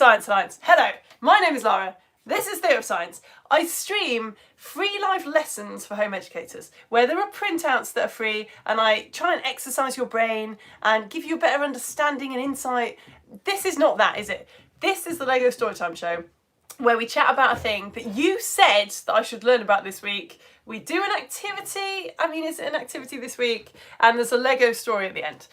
Science Lines. Hello, my name is Lara. This is Theory of Science. I stream free live lessons for home educators where there are printouts that are free and I try and exercise your brain and give you a better understanding and insight. This is not that, is it? This is the Lego Storytime Show where we chat about a thing that you said that I should learn about this week. We do an activity, is it an activity this week? And there's a Lego story at the end.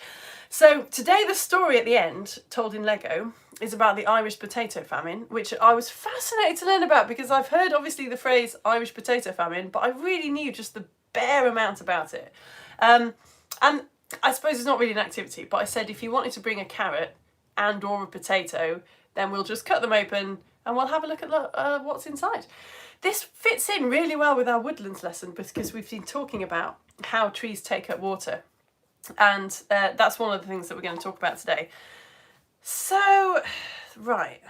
So today the story at the end, told in Lego, is about the Irish potato famine, which I was fascinated to learn about because I've heard obviously the phrase Irish potato famine, but I really knew just the bare amount about it. And I suppose it's not really an activity, but I said if you wanted to bring a carrot and or a potato, then we'll just cut them open and we'll have a look at what's inside. This fits in really well with our woodlands lesson because we've been talking about how trees take up water. And that's one of the things that we're going to talk about today. So, right,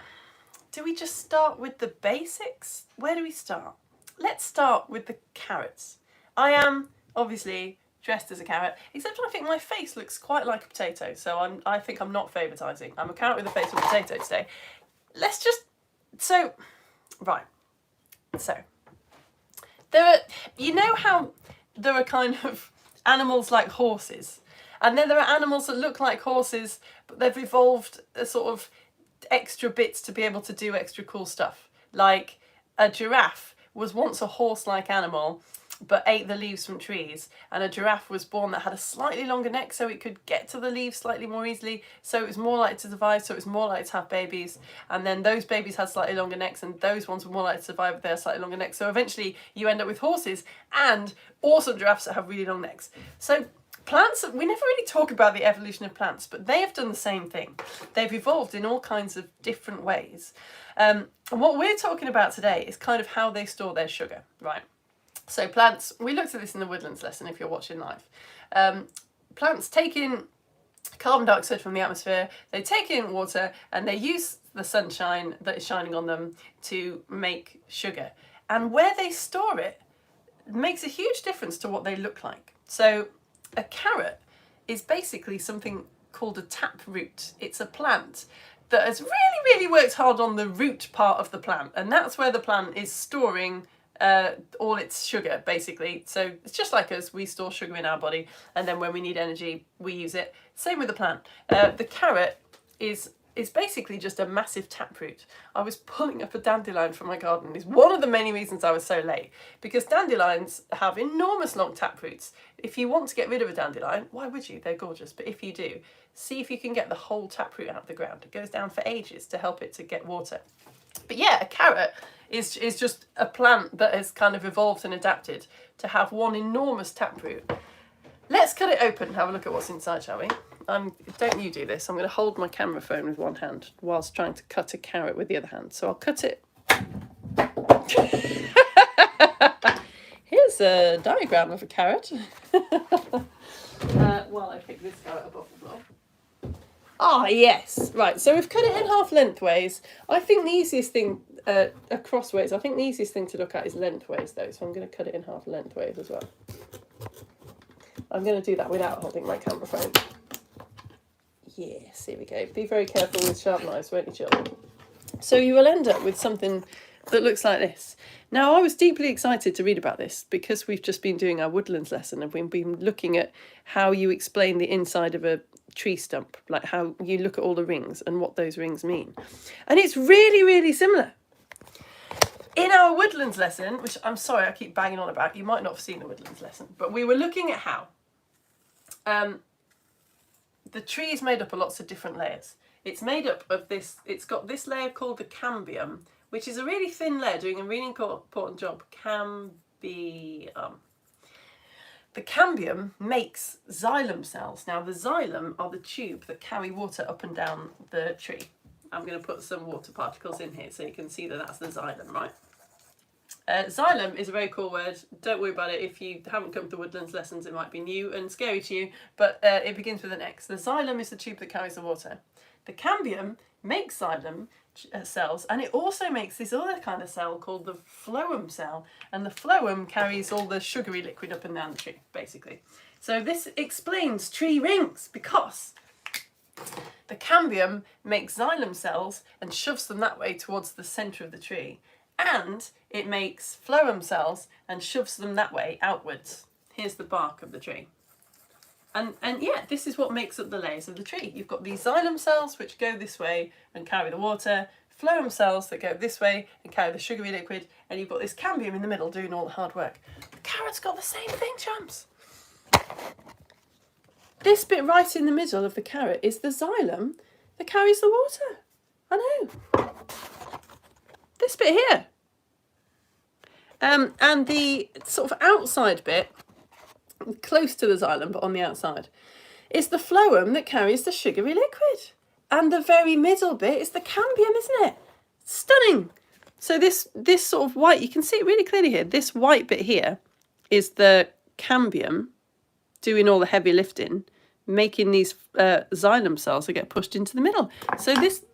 do we just start with the basics? Where do we start? Let's start with the carrots. I am obviously dressed as a carrot, except I think my face looks quite like a potato, so I think I'm not favouritising. I'm a carrot with the face of a potato today. There are, you know how there are kind of animals like horses, and then there are animals that look like horses, but they've evolved a sort of extra bits to be able to do extra cool stuff. Like a giraffe was once a horse-like animal, but ate the leaves from trees, and a giraffe was born that had a slightly longer neck so it could get to the leaves slightly more easily, so it was more likely to survive, so it was more likely to have babies, and then those babies had slightly longer necks and those ones were more likely to survive with their slightly longer necks, so eventually you end up with horses and awesome giraffes that have really long necks. So plants, we never really talk about the evolution of plants, but they have done the same thing. They've evolved in all kinds of different ways. And what we're talking about today is kind of how they store their sugar, right? So plants, we looked at this in the woodlands lesson if you're watching live. Plants take in carbon dioxide from the atmosphere, they take in water, and they use the sunshine that is shining on them to make sugar. And where they store it makes a huge difference to what they look like. So a carrot is basically something called a taproot. It's a plant that has really worked hard on the root part of the plant, and that's where the plant is storing all its sugar, basically. So it's just like us, we store sugar in our body, and then when we need energy, we use it. Same with the plant. The carrot is basically just a massive taproot. I was pulling up a dandelion from my garden. It's one of the many reasons I was so late, because dandelions have enormous long taproots. If you want to get rid of a dandelion, why would you? They're gorgeous. But if you do, see if you can get the whole taproot out of the ground. It goes down for ages to help it to get water. But yeah, a carrot is just a plant that has kind of evolved and adapted to have one enormous taproot. Let's cut it open and have a look at what's inside, shall we? Don't you do this. I'm going to hold my camera phone with one hand whilst trying to cut a carrot with the other hand. So I'll cut it. Here's a diagram of a carrot. While I pick this carrot up off the floor. Ah, yes. Right, so we've cut it in half lengthways. I think the easiest thing, crossways, I think the easiest thing to look at is lengthways, though. So I'm going to cut it in half lengthways as well. I'm going to do that without holding my camera phone. Yes, here we go. Be very careful with sharp knives, won't you, children? So you will end up with something that looks like this. Now, I was deeply excited to read about this because we've just been doing our woodlands lesson and we've been looking at how you explain the inside of a tree stump, like how you look at all the rings and what those rings mean. And it's really similar. In our woodlands lesson, which I'm sorry I keep banging on about, you might not have seen the woodlands lesson, but we were looking at how the tree is made up of lots of different layers. It's made up of this, it's got this layer called the cambium, which is a really thin layer doing a really important job. Cambium. The cambium makes xylem cells. Now the xylem are the tube that carry water up and down the tree. I'm going to put some water particles in here so you can see that that's the xylem, right? Xylem is a very cool word. Don't worry about it. If you haven't come to woodlands lessons, it might be new and scary to you, but it begins with an X. The xylem is the tube that carries the water. The cambium makes xylem cells, and it also makes this other kind of cell called the phloem cell, and the phloem carries all the sugary liquid up and down the tree, basically. So this explains tree rings, because The cambium makes xylem cells and shoves them that way towards the centre of the tree. And it makes phloem cells and shoves them that way outwards. Here's the bark of the tree. And yeah, this is what makes up the layers of the tree. You've got these xylem cells which go this way and carry the water, phloem cells that go this way and carry the sugary liquid, and you've got this cambium in the middle doing all the hard work. The carrot's got the same thing, chums. This bit right in the middle of the carrot is the xylem that carries the water. I know. This bit here. And the sort of outside bit, close to the xylem but on the outside, is the phloem that carries the sugary liquid. And the very middle bit is the cambium, isn't it? Stunning. So this sort of white, you can see it really clearly here. This white bit here is the cambium doing all the heavy lifting, making these xylem cells that get pushed into the middle. So this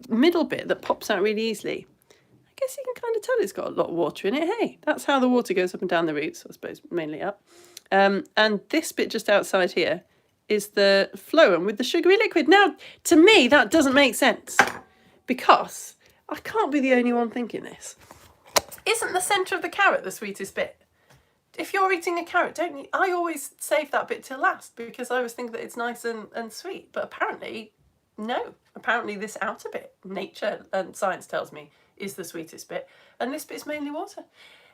middle bit that pops out really easily, I guess you can kind of tell it's got a lot of water in it. Hey, that's how the water goes up and down the roots, I suppose, mainly up. And this bit just outside here is the phloem with the sugary liquid. Now, to me, that doesn't make sense because I can't be the only one thinking this. Isn't the centre of the carrot the sweetest bit? If you're eating a carrot, don't you? I always save that bit till last because I always think that it's nice and sweet. But apparently, no. Apparently this outer bit, nature and science tells me, is the sweetest bit. And this bit's mainly water.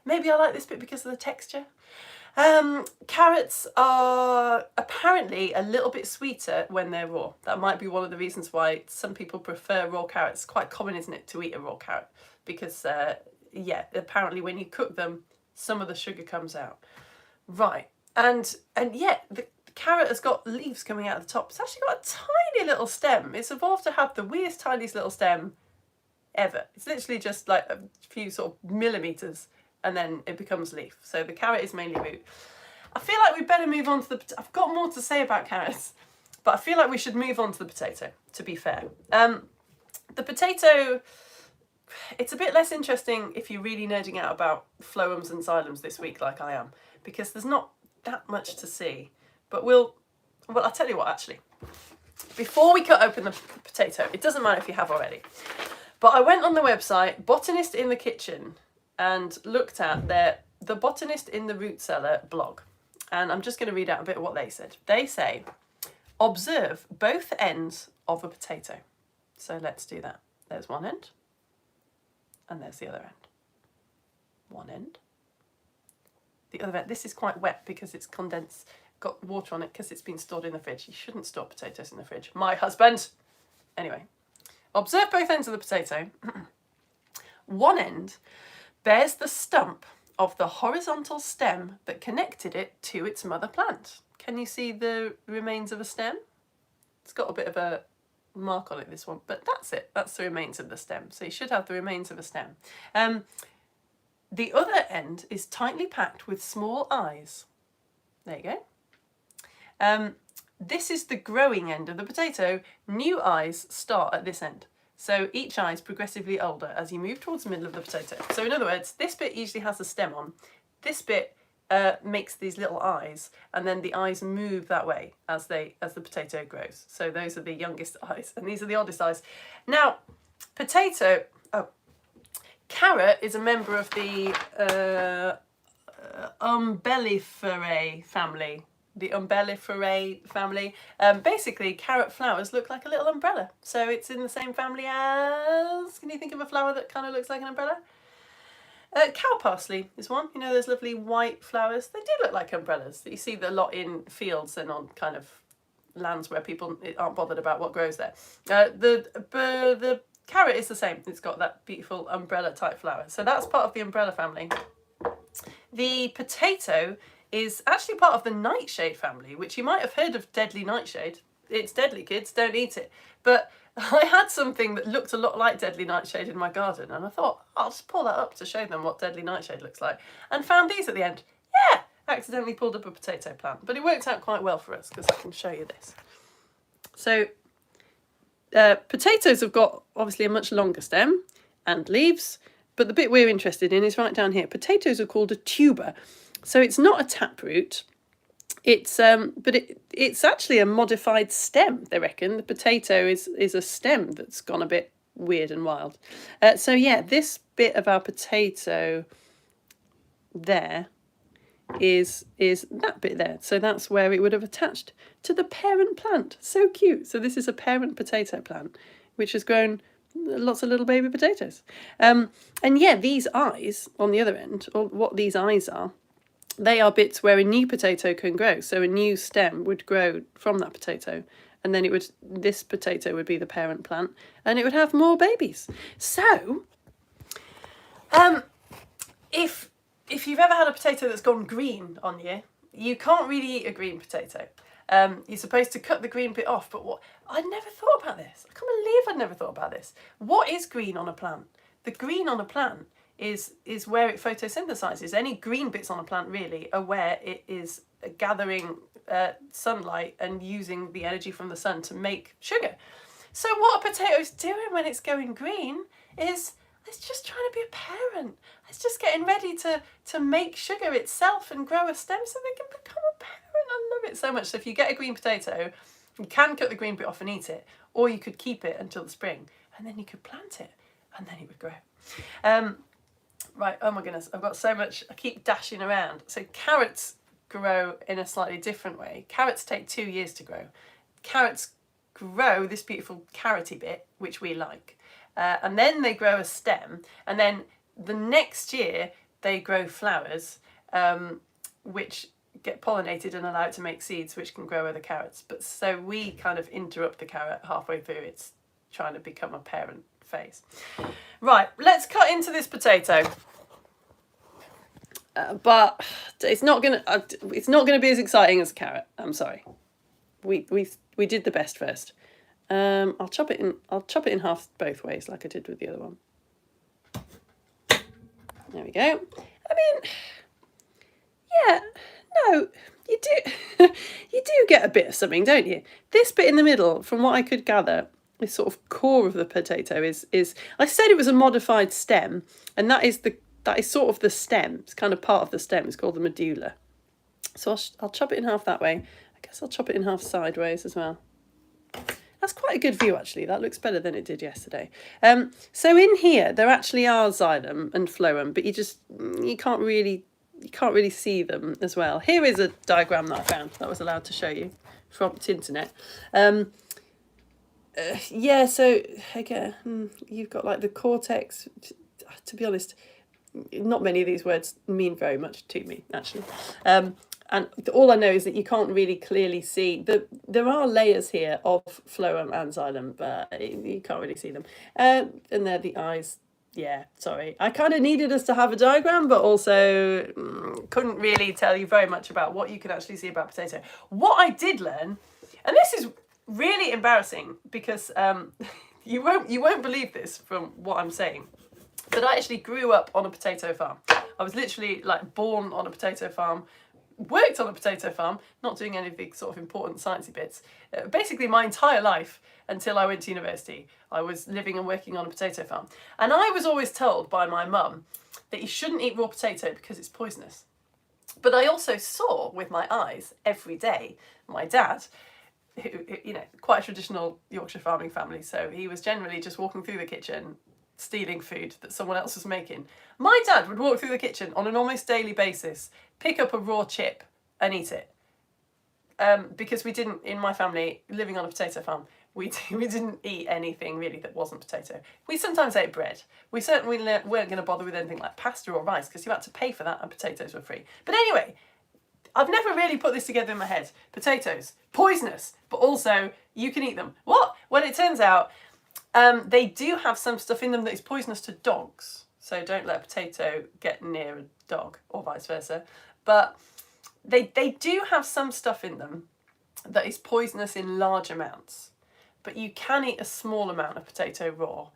Maybe I like this bit because of the texture. Carrots are apparently a little bit sweeter when they're raw. That might be one of the reasons why some people prefer raw carrots. It's quite common, isn't it, to eat a raw carrot? Because, yeah, apparently when you cook them, some of the sugar comes out. Right. And yeah, the carrot has got leaves coming out of the top. It's actually got a tiny little stem. It's evolved to have the weirdest, tiniest little stem ever. It's literally just like a few sort of millimetres and then it becomes leaf. So the carrot is mainly root. I feel like we better move on to the... I've got more to say about carrots, but I feel like we should move on to the potato, to be fair. The potato... It's a bit less interesting if you're really nerding out about phloems and xylems this week like I am, because there's not that much to see. But well, I'll tell you what, actually. Before we cut open the potato, it doesn't matter if you have already, but I went on the website, Botanist in the Kitchen, and looked at the Botanist in the Root Cellar blog. And I'm just going to read out a bit of what they said. They say, observe both ends of a potato. So let's do that. There's one end. And there's the other end. One end. The other end. This is quite wet because it's condensed, got water on it because it's been stored in the fridge. You shouldn't store potatoes in the fridge. My husband! Anyway, observe both ends of the potato. One end bears the stump of the horizontal stem that connected it to its mother plant. Can you see the remains of a stem? It's got a bit of a mark on it, this one, but that's it. That's the remains of the stem. So you should have the remains of a stem. The other end is tightly packed with small eyes. There you go. This is the growing end of the potato. New eyes start at this end. So each eye is progressively older as you move towards the middle of the potato. So in other words, this bit usually has a stem on. This bit makes these little eyes, and then the eyes move that way as the potato grows. So those are the youngest eyes, and these are the oldest eyes. Now, carrot is a member of the Umbelliferae family. The Umbelliferae family. Basically, carrot flowers look like a little umbrella. So it's in the same family as... Can you think of a flower that kind of looks like an umbrella? Cow parsley is one. You know those lovely white flowers? They do look like umbrellas that you see a lot in fields and on kind of lands where people aren't bothered about what grows there. The carrot is the same. It's got that beautiful umbrella type flower. So that's part of the umbrella family. The potato is actually part of the nightshade family, which you might have heard of deadly nightshade. It's deadly, kids, don't eat it. But I had something that looked a lot like deadly nightshade in my garden, and I thought, I'll just pull that up to show them what deadly nightshade looks like, and found these at the end. Yeah, accidentally pulled up a potato plant, but it worked out quite well for us because I can show you this. So potatoes have got obviously a much longer stem and leaves, but the bit we're interested in is right down here. Potatoes are called a tuber. So it's not a taproot, it's actually a modified stem. They reckon the potato is a stem that's gone a bit weird and wild. So yeah, this bit of our potato there is that bit there. So that's where it would have attached to the parent plant. So cute. So this is a parent potato plant, which has grown lots of little baby potatoes. And yeah, these eyes on the other end, or what these eyes are, they are bits where a new potato can grow. So a new stem would grow from that potato, and then this potato would be the parent plant, and it would have more babies. So, if you've ever had a potato that's gone green on you, you can't really eat a green potato. You're supposed to cut the green bit off, but I never thought about this. I can't believe I'd never thought about this. What is green on a plant? The green on a plant is where it photosynthesizes. Any green bits on a plant really are where it is gathering sunlight and using the energy from the sun to make sugar. So what a potato's doing when it's going green is it's just trying to be a parent. It's just getting ready to make sugar itself and grow a stem so they can become a parent. I love it so much. So if you get a green potato, you can cut the green bit off and eat it, or you could keep it until the spring, and then you could plant it, and then it would grow. Right, oh my goodness, I've got so much, I keep dashing around. So carrots grow in a slightly different way. Carrots take 2 years to grow. Carrots grow this beautiful carroty bit, which we like. And then they grow a stem, and then the next year they grow flowers, which get pollinated and allow it to make seeds, which can grow other carrots. But so we kind of interrupt the carrot halfway through its trying to become a parent phase. Right, let's cut into this potato. But it's not gonna be as exciting as a carrot. I'm sorry. We did the best first. I'll chop it in half both ways, like I did with the other one. There we go. I mean, yeah, no, you do you do get a bit of something, don't you? This bit in the middle, from what I could gather, this sort of core of the potato is I said it was a modified stem, and that is sort of the stem. It's kind of part of the stem. It's called the medulla. So I'll chop it in half that way. I guess I'll chop it in half sideways as well. That's quite a good view, actually. That looks better than it did yesterday. So in here, there actually are xylem and phloem, but you can't really see them as well. Here is a diagram that I found that I was allowed to show you from Tinternet. Yeah, so again, you've got like the cortex. To be honest, not many of these words mean very much to me, actually. And all I know is that you can't really clearly see. There are layers here of phloem and xylem, but you can't really see them. And they're the eyes. Yeah, sorry. I kind of needed us to have a diagram, but also couldn't really tell you very much about what you can actually see about potato. What I did learn, and this is really embarrassing because you won't believe this from what I'm saying, but I actually grew up on a potato farm. I was literally like born on a potato farm, worked on a potato farm, not doing any of the sort of important sciencey bits. Basically my entire life until I went to university, I was living and working on a potato farm. And I was always told by my mum that you shouldn't eat raw potato because it's poisonous. But I also saw with my eyes every day my dad, who, you know, quite a traditional Yorkshire farming family, so he was generally just walking through the kitchen stealing food that someone else was making. My dad would walk through the kitchen on an almost daily basis, pick up a raw chip and eat it. Because we didn't, in my family, living on a potato farm, we didn't eat anything really that wasn't potato. We sometimes ate bread. We certainly weren't going to bother with anything like pasta or rice because you had to pay for that and potatoes were free. But anyway, I've never really put this together in my head. Potatoes, poisonous, but also you can eat them. What? Well, it turns out they do have some stuff in them that is poisonous to dogs. So don't let a potato get near a dog or vice versa. But they do have some stuff in them that is poisonous in large amounts. But you can eat a small amount of potato raw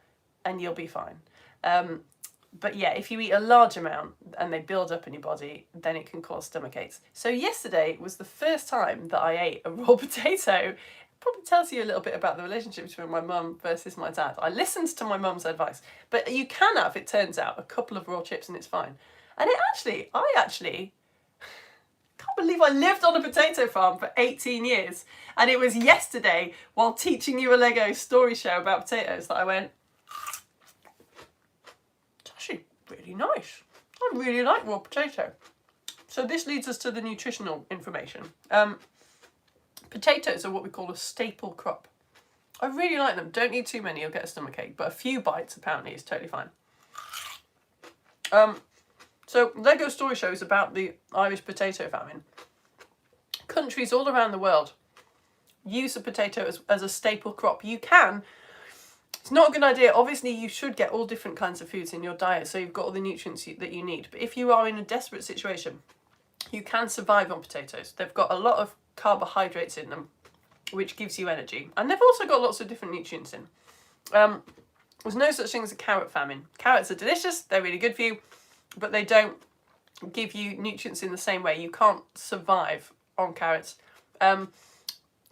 and you'll be fine. But yeah, if you eat a large amount and they build up in your body, then it can cause stomach aches. So yesterday was the first time that I ate a raw potato. Probably tells you a little bit about the relationship between my mum versus my dad. I listened to my mum's advice, but you can have, it turns out, a couple of raw chips and it's fine. And I actually can't can't believe I lived on a potato farm for 18 years. And it was yesterday, while teaching you a Lego story show about potatoes, that I went, it's actually really nice. I really like raw potato. So this leads us to the nutritional information. Potatoes are what we call a staple crop. I really like them. Don't eat too many, you'll get a stomachache, but a few bites apparently is totally fine. So Lego story show is about the Irish potato famine. Countries all around the world use the potato as a staple crop. You can. It's not a good idea. Obviously, you should get all different kinds of foods in your diet so you've got all the nutrients that you need. But if you are in a desperate situation, you can survive on potatoes. They've got a lot of carbohydrates in them, which gives you energy. And they've also got lots of different nutrients in. There's no such thing as a carrot famine. Carrots are delicious, they're really good for you, but they don't give you nutrients in the same way. You can't survive on carrots.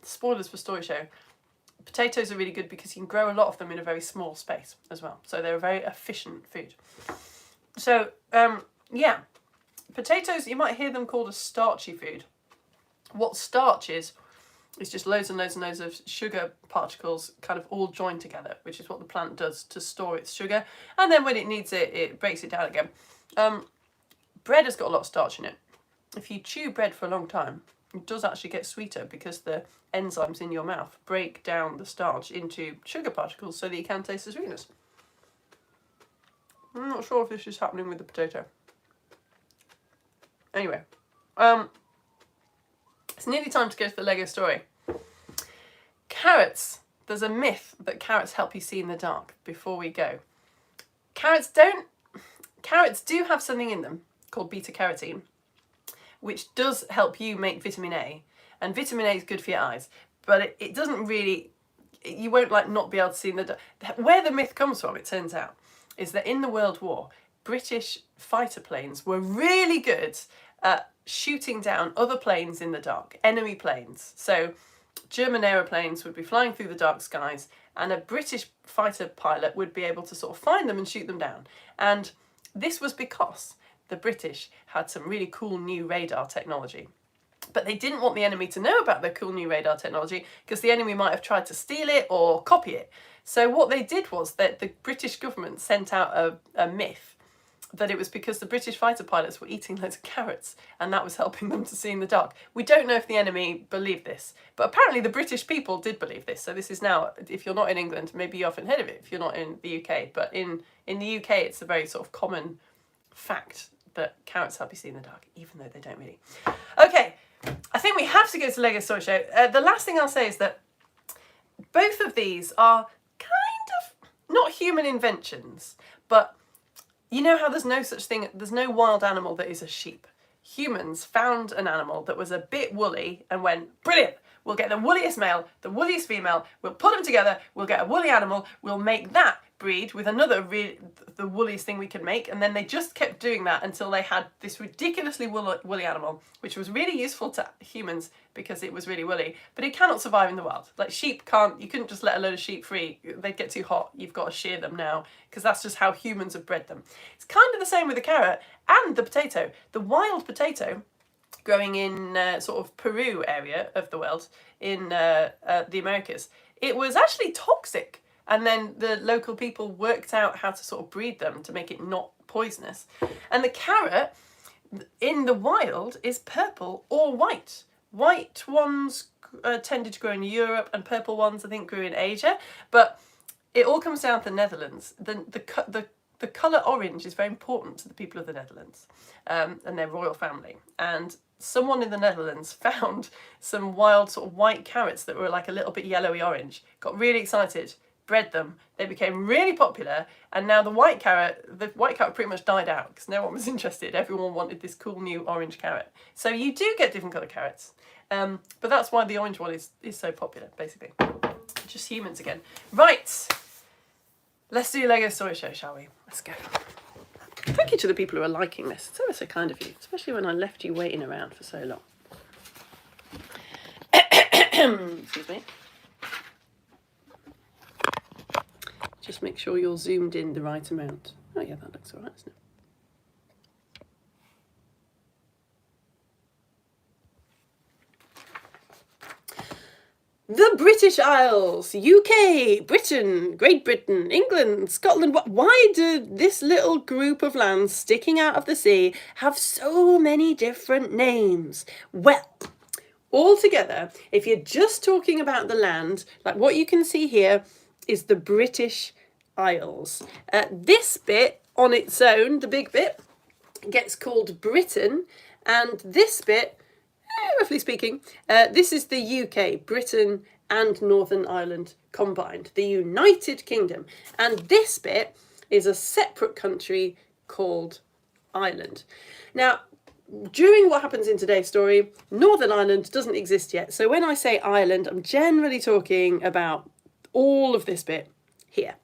Spoilers for story show. Potatoes are really good because you can grow a lot of them in a very small space as well. So they're a very efficient food. So, yeah. Potatoes, you might hear them called a starchy food. What starch is just loads and loads and loads of sugar particles kind of all joined together, which is what the plant does to store its sugar. And then when it needs it, it breaks it down again. Bread has got a lot of starch in it. If you chew bread for a long time, it does actually get sweeter because the enzymes in your mouth break down the starch into sugar particles so that you can taste the sweetness. I'm not sure if this is happening with the potato. Anyway, it's nearly time to go to the Lego story. Carrots. There's a myth that carrots help you see in the dark before we go. Carrots do have something in them called beta-carotene, which does help you make vitamin A. And vitamin A is good for your eyes, but it doesn't really, you won't like not be able to see in the dark. Where the myth comes from, it turns out, is that in the World War, British fighter planes were really good at shooting down other planes in the dark, enemy planes. So German aeroplanes would be flying through the dark skies and a British fighter pilot would be able to sort of find them and shoot them down. And this was because the British had some really cool new radar technology. But they didn't want the enemy to know about their cool new radar technology because the enemy might have tried to steal it or copy it. So what they did was that the British government sent out a myth that it was because the British fighter pilots were eating loads of carrots and that was helping them to see in the dark. We don't know if the enemy believed this, but apparently the British people did believe this. So this is now, if you're not in England, maybe you haven't heard of it if you're not in the UK, but in the UK it's a very sort of common fact that carrots help you see in the dark, even though they don't really. Okay, I think we have to go to Lego Story Show. The last thing I'll say is that both of these are kind of not human inventions, but you know how there's no such thing, there's no wild animal that is a sheep. Humans found an animal that was a bit woolly and went, brilliant, we'll get the woolliest male, the woolliest female, we'll put them together, we'll get a woolly animal, we'll make that breed with another the woolliest thing we could make, and then they just kept doing that until they had this ridiculously woolly animal, which was really useful to humans because it was really woolly, but it cannot survive in the wild. Like sheep can't, you couldn't just let a load of sheep free, they'd get too hot, you've got to shear them now, because that's just how humans have bred them. It's kind of the same with the carrot and the potato. The wild potato, growing in sort of Peru area of the world, in the Americas, it was actually toxic. And then the local people worked out how to sort of breed them to make it not poisonous. And the carrot in the wild is purple or white. White ones tended to grow in Europe and purple ones I think grew in Asia. But it all comes down to the Netherlands. The colour orange is very important to the people of the Netherlands and their royal family. And someone in the Netherlands found some wild sort of white carrots that were like a little bit yellowy orange, got really excited, bred them, they became really popular, and now the white carrot pretty much died out because no one was interested. Everyone wanted this cool new orange carrot. So you do get different colour carrots, but that's why the orange one is so popular, basically. Just humans again. Right, let's do Lego Story Show, shall we? Let's go. Thank you to the people who are liking this. It's ever so kind of you, especially when I left you waiting around for so long. Excuse me. Just make sure you're zoomed in the right amount. Oh yeah, that looks all right, doesn't it? The British Isles, UK, Britain, Great Britain, England, Scotland. Why do this little group of lands sticking out of the sea have so many different names? Well, altogether, if you're just talking about the land, like what you can see here is the British Isles. This bit on its own, the big bit, gets called Britain, and this bit, roughly speaking, this is the UK, Britain and Northern Ireland combined, the United Kingdom. And this bit is a separate country called Ireland. Now, during what happens in today's story, Northern Ireland doesn't exist yet. So when I say Ireland, I'm generally talking about all of this bit here.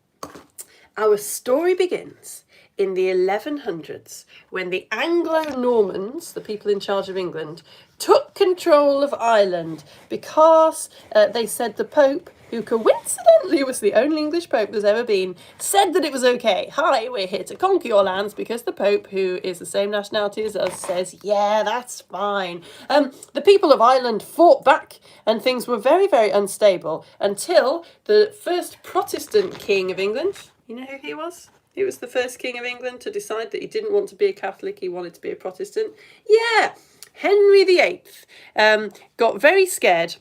Our story begins in the 1100s when the Anglo-Normans, the people in charge of England, took control of Ireland because they said the Pope, who coincidentally was the only English Pope there's ever been, said that it was okay. Hi, we're here to conquer your lands, because the Pope, who is the same nationality as us, says, yeah, that's fine. The people of Ireland fought back and things were very, very unstable until the first Protestant king of England, you know who he was? He was the first king of England to decide that he didn't want to be a Catholic, he wanted to be a Protestant. Yeah, Henry VIII got very scared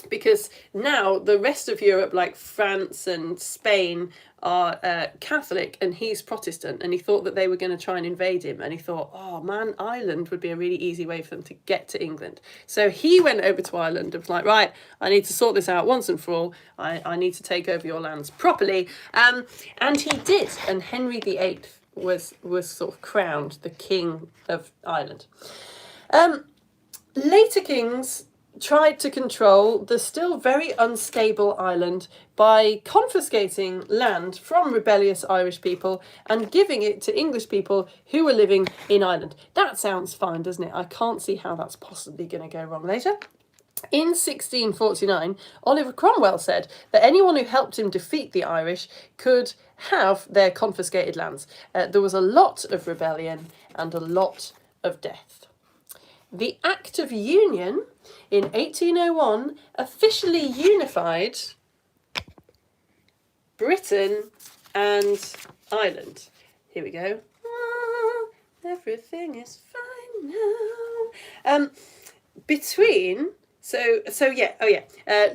because now the rest of Europe, like France and Spain, are Catholic and he's Protestant, and he thought that they were going to try and invade him, and he thought, oh man, Ireland would be a really easy way for them to get to England. So he went over to Ireland and was like, right, I need to sort this out once and for all. I need to take over your lands properly. And he did, and Henry VIII was sort of crowned the king of Ireland. Later kings tried to control the still very unstable island by confiscating land from rebellious Irish people and giving it to English people who were living in Ireland. That sounds fine, doesn't it? I can't see how that's possibly going to go wrong later. In 1649, Oliver Cromwell said that anyone who helped him defeat the Irish could have their confiscated lands. There was a lot of rebellion and a lot of death. The Act of Union in 1801 officially unified Britain and Ireland. Here we go. Ah, everything is fine now.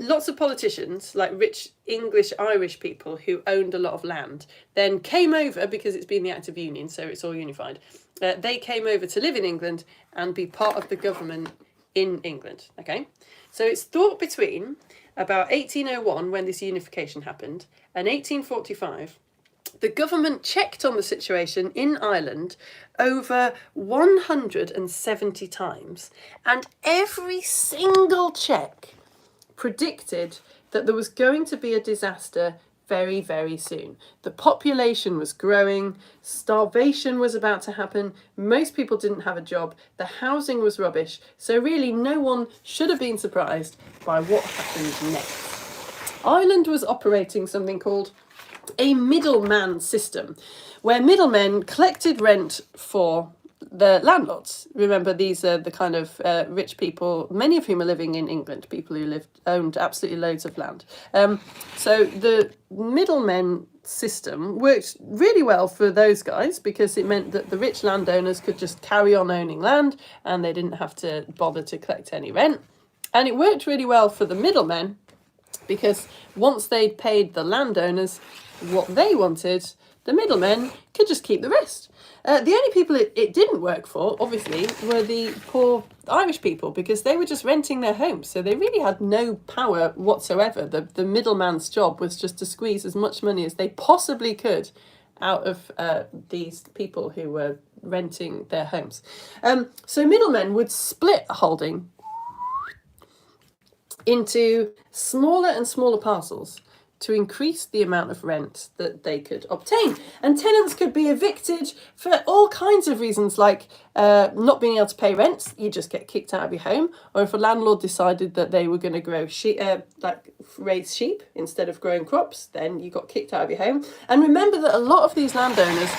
Lots of politicians, like rich English Irish people who owned a lot of land, then came over, because it's been the Act of Union, so it's all unified. They came over to live in England and be part of the government in England. Okay, so it's thought between about 1801, when this unification happened, and 1845, the government checked on the situation in Ireland over 170 times, and every single check predicted that there was going to be a disaster very, very soon. The population was growing, starvation was about to happen, most people didn't have a job, the housing was rubbish, so really no one should have been surprised by what happened next. Ireland was operating something called a middleman system, where middlemen collected rent for the landlords. Remember, these are the kind of rich people, many of whom are living in England, people who owned absolutely loads of land. So the middlemen system worked really well for those guys, because it meant that the rich landowners could just carry on owning land and they didn't have to bother to collect any rent. And it worked really well for the middlemen, because once they'd paid the landowners what they wanted, the middlemen could just keep the rest. The only people it didn't work for, obviously, were the poor Irish people, because they were just renting their homes. So they really had no power whatsoever. The middleman's job was just to squeeze as much money as they possibly could out of these people who were renting their homes. So middlemen would split a holding into smaller and smaller parcels to increase the amount of rent that they could obtain. And tenants could be evicted for all kinds of reasons, like not being able to pay rent, you just get kicked out of your home. Or if a landlord decided that they were going to grow raise sheep instead of growing crops, then you got kicked out of your home. And remember that a lot of these landowners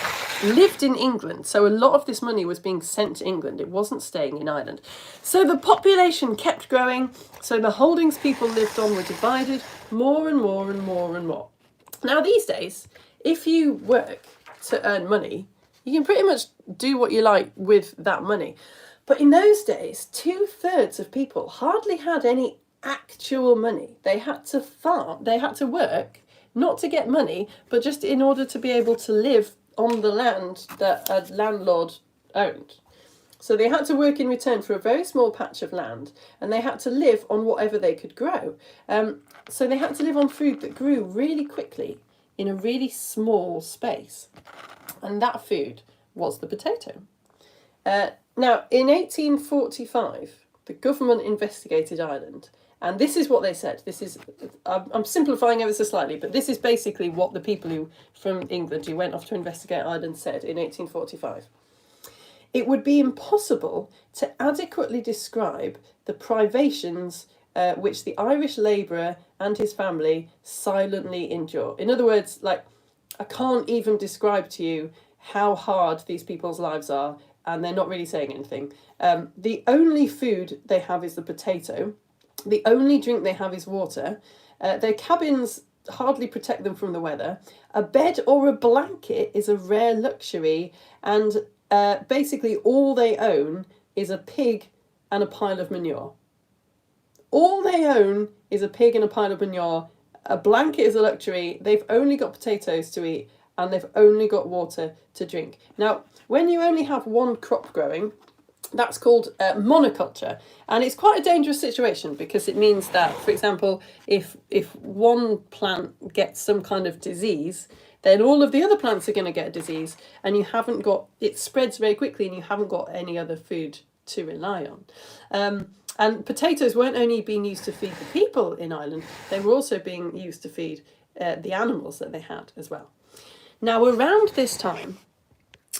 lived in England. So a lot of this money was being sent to England. It wasn't staying in Ireland. So the population kept growing. So the holdings people lived on were divided more and more and more and more. Now these days, if you work to earn money, you can pretty much do what you like with that money. But in those days, 2/3 of people hardly had any actual money. They had to farm, they had to work, not to get money, but just in order to be able to live on the land that a landlord owned. So they had to work in return for a very small patch of land, and they had to live on whatever they could grow. So they had to live on food that grew really quickly in a really small space. And that food was the potato. Now, in 1845, the government investigated Ireland. And this is what they said. This is, I'm simplifying ever so slightly, but this is basically what the people who from England who went off to investigate Ireland said in 1845. It would be impossible to adequately describe the privations which the Irish labourer and his family silently endure. In other words, like, I can't even describe to you how hard these people's lives are, and they're not really saying anything. The only food they have is the potato. The only drink they have is water. Their cabins hardly protect them from the weather. A bed or a blanket is a rare luxury, and basically all they own is a pig and a pile of manure. All they own is a pig and a pile of manure. A blanket is a luxury. They've only got potatoes to eat, and they've only got water to drink. Now, when you only have one crop growing, that's called monoculture, and it's quite a dangerous situation because it means that, for example, if one plant gets some kind of disease, then all of the other plants are going to get a disease, and you haven't got, it spreads very quickly, and you haven't got any other food to rely on. And potatoes weren't only being used to feed the people in Ireland, they were also being used to feed the animals that they had as well. Now, around this time,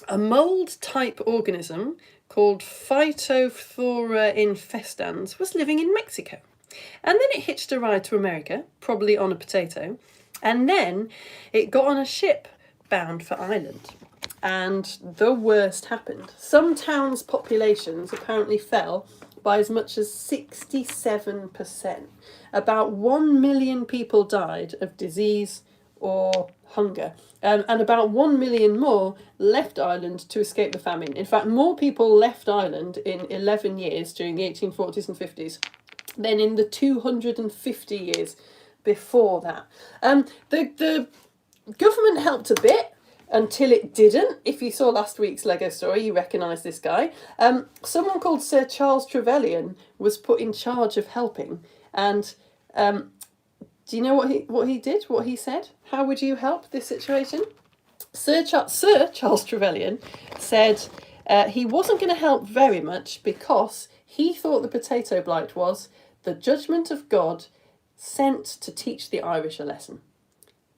a mold-type organism called Phytophthora infestans was living in Mexico. And then it hitched a ride to America, probably on a potato, and then it got on a ship bound for Ireland. And the worst happened. Some towns' populations apparently fell by as much as 67%. About 1 million people died of disease or hunger, and about 1 million more left Ireland to escape the famine. In fact, more people left Ireland in 11 years during the 1840s and 50s than in the 250 years before that. The government helped a bit until it didn't. If you saw last week's Lego story, you recognise this guy. Someone called Sir Charles Trevelyan was put in charge of helping, and do you know what he did? What he said? How would you help this situation? Sir Charles Trevelyan said he wasn't going to help very much because he thought the potato blight was the judgment of God sent to teach the Irish a lesson.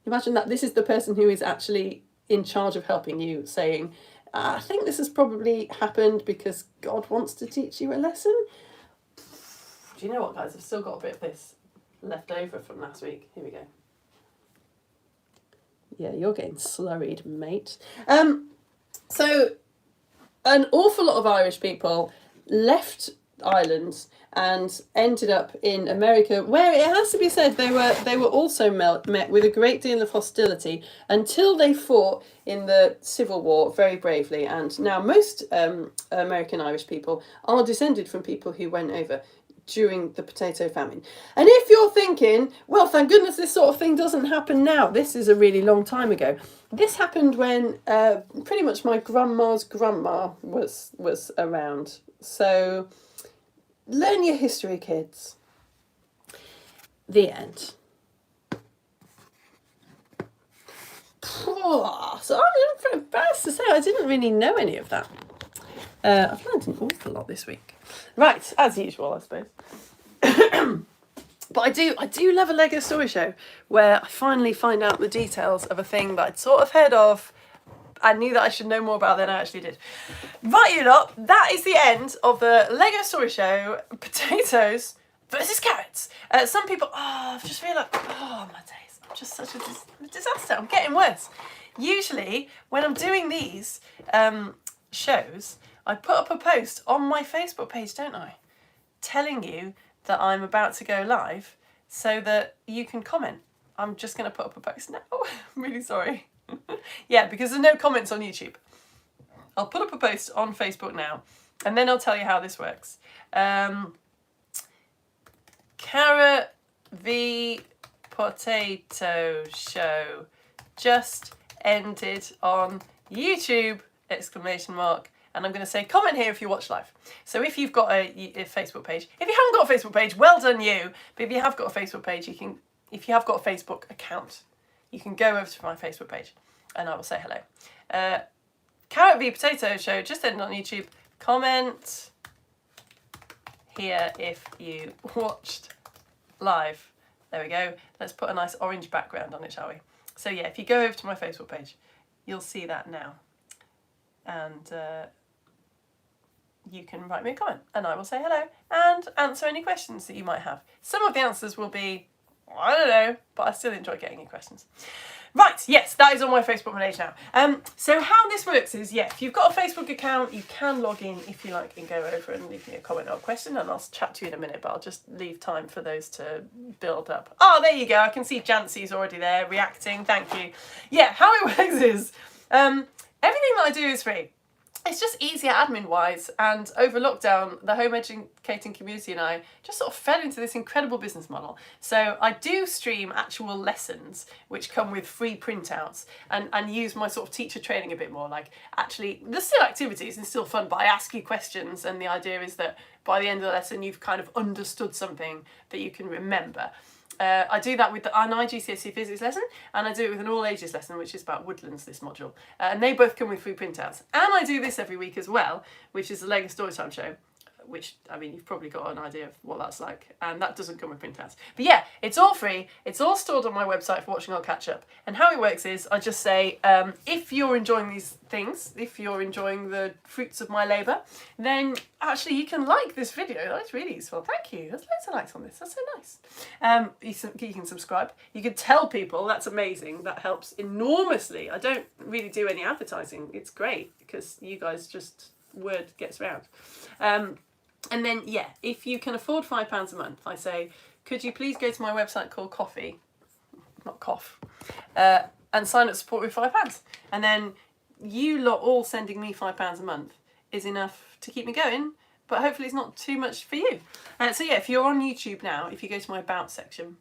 Imagine that. This is the person who is actually in charge of helping you saying, I think this has probably happened because God wants to teach you a lesson. Do you know what, guys? I've still got a bit of this left over from last week. Here we go. Yeah, you're getting slurried, mate. So an awful lot of Irish people left Ireland and ended up in America, where it has to be said they were also met with a great deal of hostility until they fought in the Civil War very bravely. And now most American Irish people are descended from people who went over during the potato famine. And if you're thinking, well, thank goodness this sort of thing doesn't happen now, this is a really long time ago. This happened when pretty much my grandma's grandma was around. So learn your history, kids. The end. So I'm embarrassed to say I didn't really know any of that. I've learned an awful lot this week. Right, as usual, I suppose. But I do love a Lego story show where I finally find out the details of a thing that I'd sort of heard of. I knew that I should know more about than I actually did. Right, you lot, that is the end of the Lego story show, potatoes versus carrots. Some people, I've just realised, my days, I'm just such a disaster. I'm getting worse. usually when I'm doing these shows, I put up a post on my Facebook page, don't I? Telling you that I'm about to go live so that you can comment. I'm just going to put up a post now. I'm really sorry. Yeah, because there's no comments on YouTube. I'll put up a post on Facebook now, and then I'll tell you how this works. Carrot v Potato Show just ended on YouTube, exclamation mark. And I'm going to say, comment here if you watch live. So if you've got a Facebook page, if you haven't got a Facebook page, well done you. But if you have got a Facebook page, you can, if you have got a Facebook account, you can go over to my Facebook page and I will say hello. Carrot v Potato Show just ended on YouTube. Comment here if you watched live. There we go. Let's put a nice orange background on it, shall we? So yeah, if you go over to my Facebook page, you'll see that now. And you can write me a comment and I will say hello and answer any questions that you might have. Some of the answers will be, I don't know, but I still enjoy getting your questions. Right, yes, that is on my Facebook page now. So how this works is, yeah, if you've got a Facebook account, you can log in if you like and go over and leave me a comment or a question, and I'll chat to you in a minute, but I'll just leave time for those to build up. Oh, there you go. I can see Jancy's already there reacting. Thank you. Yeah, how it works is, everything that I do is free. It's just easier admin-wise, and over lockdown, the home educating community and I just sort of fell into this incredible business model. So I do stream actual lessons, which come with free printouts, and use my sort of teacher training a bit more. Like, actually, there's still activities and still fun, but I ask you questions, and the idea is that by the end of the lesson, you've kind of understood something that you can remember. I do that with an IGCSE physics lesson, and I do it with an all ages lesson, which is about woodlands, this module. And they both come with free printouts. And I do this every week as well, which is the Lego Storytime show, which, I mean, you've probably got an idea of what that's like, and that doesn't come with printouts. But yeah, it's all free, it's all stored on my website for watching. I'll catch up. And how it works is, I just say, if you're enjoying these things, if you're enjoying the fruits of my labour, then actually you can like this video. That's really useful. Thank you. There's loads of likes on this. That's so nice. You can subscribe. You can tell people. That's amazing. That helps enormously. I don't really do any advertising. It's great because you guys just, word gets around. And then, yeah, if you can afford £5 a month, I say, could you please go to my website called Coffee, not Cough, and sign up support with £5. And then you lot all sending me £5 a month is enough to keep me going, but hopefully it's not too much for you. So yeah, if you're on YouTube now, if you go to my About section,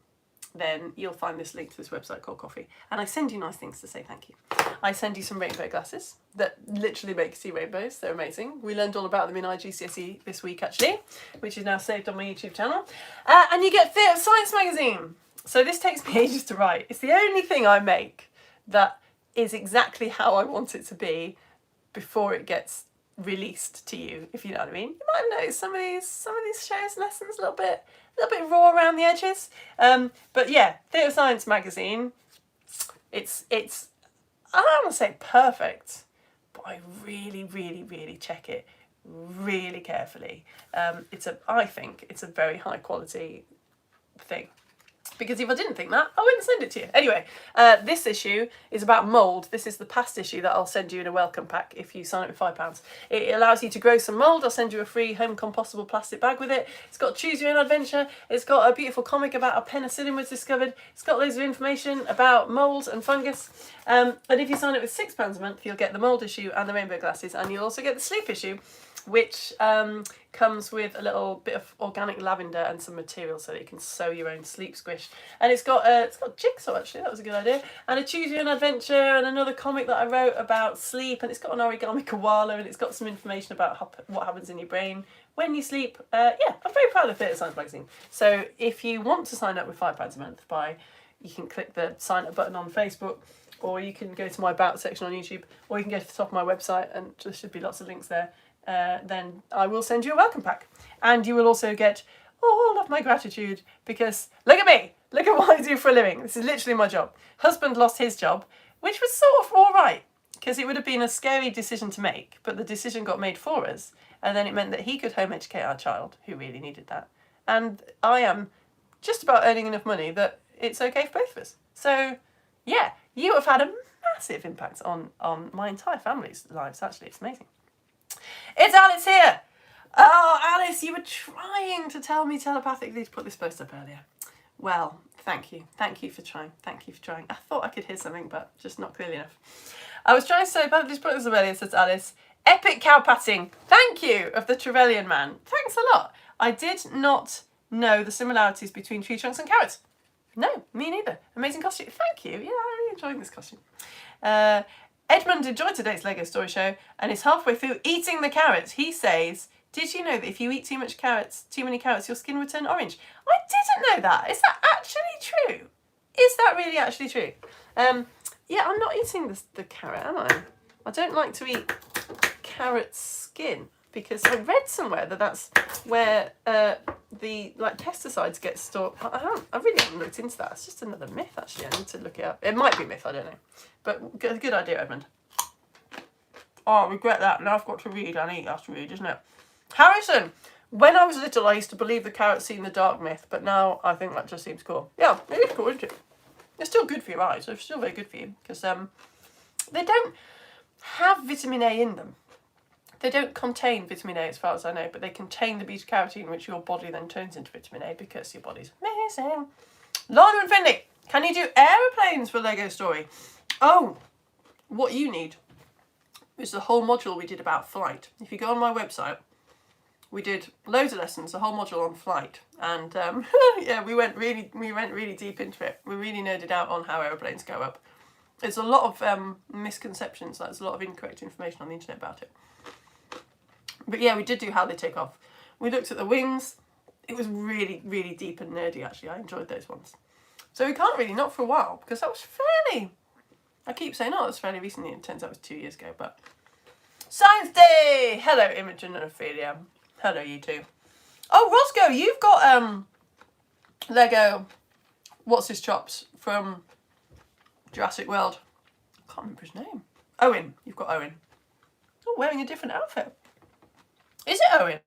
then you'll find this link to this website called Coffee. And I send you nice things to say thank you. I send you some rainbow glasses that literally make you see rainbows. They're amazing. We learned all about them in IGCSE this week, actually, which is now saved on my YouTube channel. And you get Theatre of Science magazine. So this takes me ages to write. It's the only thing I make that is exactly how I want it to be before it gets released to you, if you know what I mean. You might have noticed some of these shows, lessons, a little bit raw around the edges. But yeah, Theatre of Science magazine, it's I don't want to say perfect, but I really, really, really check it really carefully. I think it's a very high quality thing. Because if I didn't think that, I wouldn't send it to you. Anyway, this issue is about mould. This is the past issue that I'll send you in a welcome pack if you sign up with £5. It allows you to grow some mould. I'll send you a free home compostable plastic bag with it. It's got Choose Your Own Adventure. It's got a beautiful comic about how penicillin was discovered. It's got loads of information about mould and fungus. And if you sign up with £6 a month, you'll get the mould issue and the rainbow glasses, and you'll also get the sleep issue, which comes with a little bit of organic lavender and some material so that you can sew your own sleep squish. And it's got jigsaw, actually, that was a good idea, and a Choose Your Own Adventure and another comic that I wrote about sleep, and it's got an origami koala, and it's got some information about what happens in your brain when you sleep. Yeah, I'm very proud of Theatre Science magazine. So if you want to sign up with £5 a month, you can click the sign up button on Facebook, or you can go to my About section on YouTube, or you can go to the top of my website, and there should be lots of links there. Then I will send you a welcome pack, and you will also get all of my gratitude, because look at me, look at what I do for a living. This is literally my job. Husband lost his job, which was sort of all right, because it would have been a scary decision to make, but the decision got made for us, and then it meant that he could home educate our child who really needed that, and I am just about earning enough money that it's okay for both of us. So yeah, you have had a massive impact on my entire family's lives, actually. It's amazing. It's Alice here. Oh, Alice, you were trying to tell me telepathically to put this post up earlier. Well, thank you. Thank you for trying. Thank you for trying. I thought I could hear something, but just not clearly enough. I was trying to say, but just put this up earlier, says Alice. Epic cow patting. Thank you, of the Trevelyan man. Thanks a lot. I did not know the similarities between tree trunks and carrots. No, me neither. Amazing costume. Thank you. Yeah, I'm really enjoying this costume. Edmund enjoyed today's Lego Story Show and is halfway through eating the carrots. He says, did you know that if you eat too many carrots, your skin will turn orange? I didn't know that. Is that actually true? Is that really actually true? Yeah, I'm not eating the carrot, am I? I don't like to eat carrot skin because I read somewhere that that's where the pesticides get stored. I really haven't looked into that. It's just another myth, actually. I need to look it up. It might be a myth, I don't know. But good idea, Edmund. Oh, I regret that. Now I've got to read and eat. That's read, isn't it? Harrison, when I was little, I used to believe the carrot see in the dark myth, but now I think that just seems cool. Yeah, it is cool, isn't it? It's still good for your eyes. It's still very good for you because they don't have vitamin A in them. They don't contain vitamin A as far as I know, but they contain the beta carotene, which your body then turns into vitamin A because your body's amazing. Lana and Finley, can you do aeroplanes for Lego Story? Oh, what you need is the whole module we did about flight. If you go on my website, we did loads of lessons, a whole module on flight, and yeah, we went really deep into it. We really nerded out on how aeroplanes go up. There's a lot of misconceptions. There's a lot of incorrect information on the internet about it. But yeah, we did do how they take off. We looked at the wings. It was really deep and nerdy, actually. I enjoyed those ones. So we can't really, not for a while, because that was fairly, I keep saying, oh, it was fairly recently. It turns out it was 2 years ago, but. Science Day! Hello, Imogen and Ophelia. Hello, you two. Oh, Roscoe, you've got Lego, what's his chops, from Jurassic World. I can't remember his name. Owen. You've got Owen. Oh, wearing a different outfit. Is it Owen?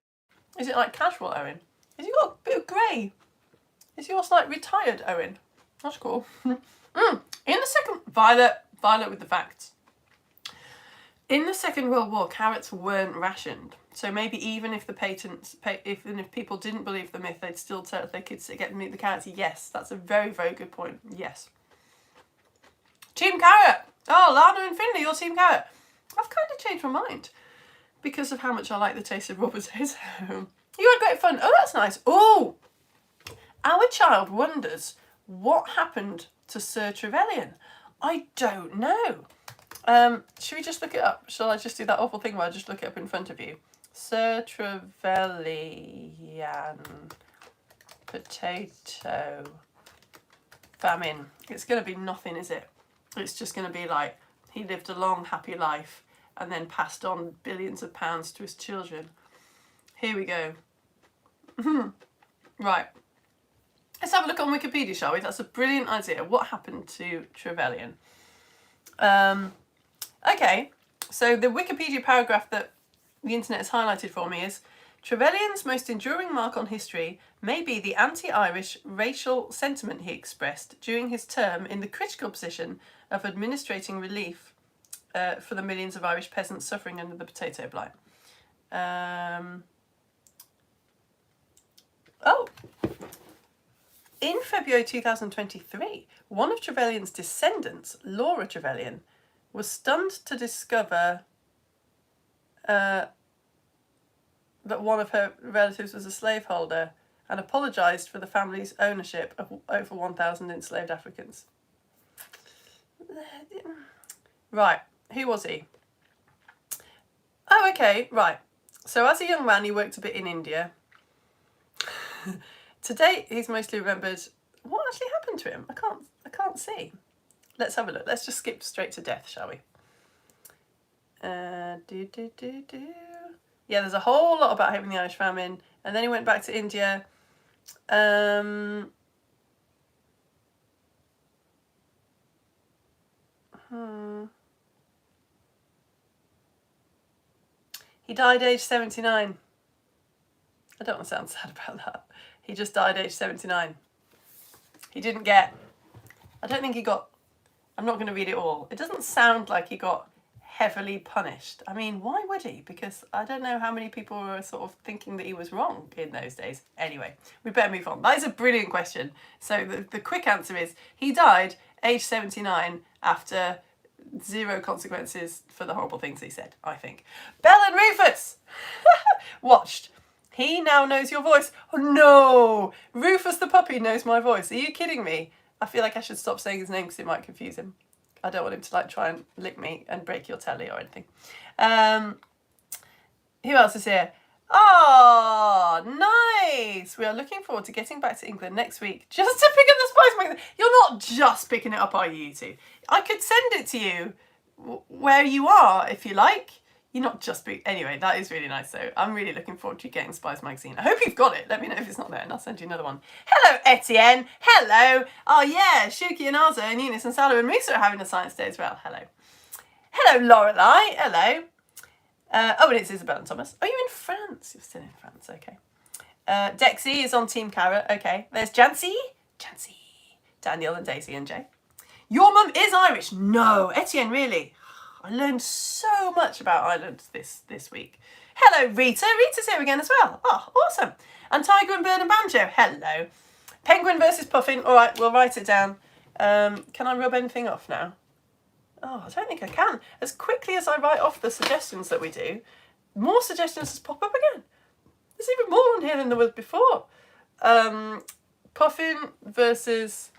Is it like casual Owen? Has he got a bit of grey? Is yours like retired Owen? That's cool. In the second... Violet with the facts. In the Second World War, carrots weren't rationed. So maybe even if if people didn't believe the myth, they'd still tell their kids to get them to eat the carrots. Yes, that's a very good point. Yes. Team Carrot! Oh, Lana and Finley, you're Team Carrot. I've kind of changed my mind because of how much I like the taste of raw potatoes. You had great fun. Oh, that's nice. Oh, our child wonders what happened to Sir Trevelyan. I don't know. Should we just look it up? Shall I just do that awful thing where I just look it up in front of you? Sir Trevelyan potato famine. It's going to be nothing, is it? It's just going to be like he lived a long, happy life and then passed on billions of pounds to his children. Here we go. Right. Let's have a look on Wikipedia, shall we? That's a brilliant idea. What happened to Trevelyan? Okay, so the Wikipedia paragraph that the internet has highlighted for me is Trevelyan's most enduring mark on history may be the anti-Irish racial sentiment he expressed during his term in the critical position of administrating relief for the millions of Irish peasants suffering under the potato blight. In February 2023, one of Trevelyan's descendants, Laura Trevelyan, was stunned to discover that one of her relatives was a slaveholder and apologised for the family's ownership of over 1,000 enslaved Africans. Right, who was he? Oh, okay, right. So as a young man, he worked a bit in India. To date, he's mostly remembered. What actually happened to him? I can't see. Let's have a look. Let's just skip straight to death, shall we? Yeah, there's a whole lot about him in the Irish famine, and then he went back to India. He died aged 79. I don't want to sound sad about that. He just died aged 79. He didn't get... I don't think he got I'm not going to read it all. It doesn't sound like he got heavily punished. I mean, why would he? Because I don't know how many people were sort of thinking that he was wrong in those days. Anyway, we better move on. That is a brilliant question. So the quick answer is he died age 79 after 0 consequences for the horrible things he said, I think. Belle and Rufus watched. He now knows your voice. Oh no! Rufus the puppy knows my voice. Are you kidding me? I feel like I should stop saying his name because it might confuse him. I don't want him to like try and lick me and break your telly or anything. Who else is here? Oh, nice! We are looking forward to getting back to England next week just to pick up the Spice magazine. You're not just picking it up, are you two? I could send it to you where you are if you like. You're not just anyway, that is really nice though. I'm really looking forward to getting Spice magazine. I hope you've got it. Let me know if it's not there and I'll send you another one. Hello, Etienne. Hello. Oh yeah, Shuki and Arzo and Eunice and Salah and Musa are having a science day as well. Hello. Hello, Lorelei. Hello. Oh, and it's Isabel and Thomas. Are you in France? You're still in France, okay. Dexy is on Team Carrot, okay. There's Jancy, Daniel and Daisy and Jay. Your mum is Irish. No, Etienne, really. I learned so much about Ireland this week. Hello, Rita. Rita's here again as well. Oh, awesome. And Tiger and Bird and Banjo. Hello. Penguin versus Puffin. All right, we'll write it down. Can I rub anything off now? Oh, I don't think I can. As quickly as I write off the suggestions that we do, more suggestions just pop up again. There's even more on here than there was before. Puffin versus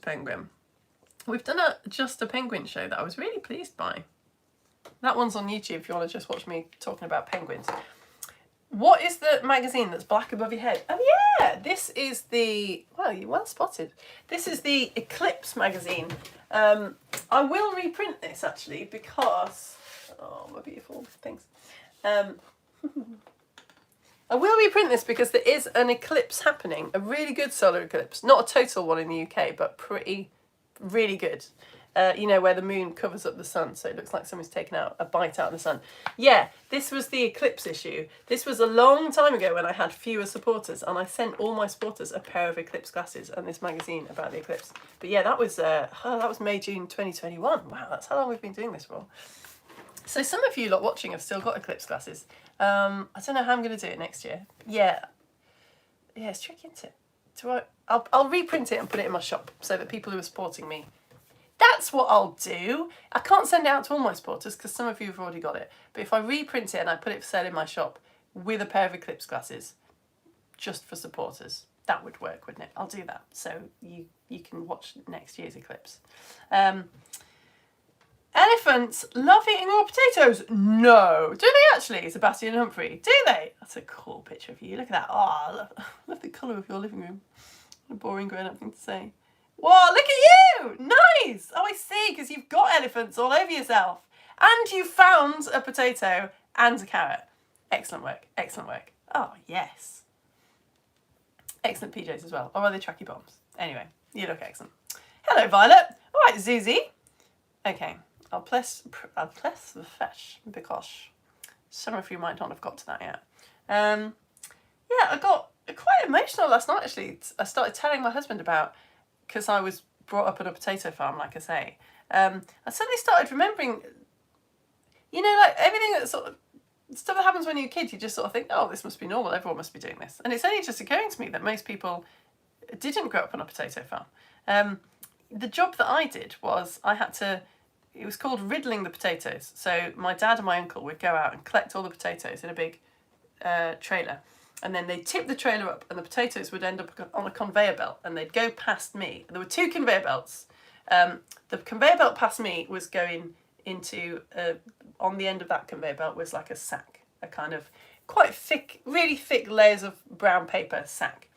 Penguin. We've done just a penguin show that I was really pleased by. That one's on YouTube if you want to just watch me talking about penguins. What is the magazine that's black above your head? Oh yeah, this is the, well, you're well spotted. This is the Eclipse magazine. I will reprint this actually because, oh my beautiful things. I will reprint this because there is an eclipse happening, a really good solar eclipse. Not a total one in the UK, but really good. You know, where the moon covers up the sun, so it looks like someone's taken out a bite out of the sun. Yeah, this was the eclipse issue. This was a long time ago when I had fewer supporters, and I sent all my supporters a pair of eclipse glasses and this magazine about the eclipse. But yeah, that was May, June 2021. Wow, that's how long we've been doing this for. So some of you lot watching have still got eclipse glasses. I don't know how I'm going to do it next year. Yeah, it's tricky, isn't it? I'll reprint it and put it in my shop so that people who are supporting me, that's what I'll do. I can't send it out to all my supporters because some of you have already got it. But if I reprint it and I put it for sale in my shop with a pair of eclipse glasses, just for supporters, that would work, wouldn't it? I'll do that so you can watch next year's eclipse. Elephants love eating raw potatoes. No. Do they actually, Sebastian and Humphrey? Do they? That's a cool picture of you. Look at that. Oh, I love the colour of your living room. What a boring grown-up thing to say. Whoa, look at you! Nice! Oh, I see, because you've got elephants all over yourself. And you found a potato and a carrot. Excellent work. Excellent work. Oh, yes. Excellent PJs as well. Or are they tracky bombs? Anyway, you look excellent. Hello, Violet. All right, Zuzi. Okay, I'll press the fetch because some of you might not have got to that yet. Yeah, I got quite emotional last night, actually. I started telling my husband about, because I was brought up on a potato farm, like I say. I suddenly started remembering, you know, like everything that sort of stuff that happens when you're a kid, you just sort of think, oh, this must be normal, everyone must be doing this. And it's only just occurring to me that most people didn't grow up on a potato farm. The job that I did was it was called riddling the potatoes. So my dad and my uncle would go out and collect all the potatoes in a big trailer. And then they'd tip the trailer up and the potatoes would end up on a conveyor belt and they'd go past me. There were 2 conveyor belts. The conveyor belt past me was going into, on the end of that conveyor belt was like a sack, a kind of quite thick, really thick layers of brown paper sack.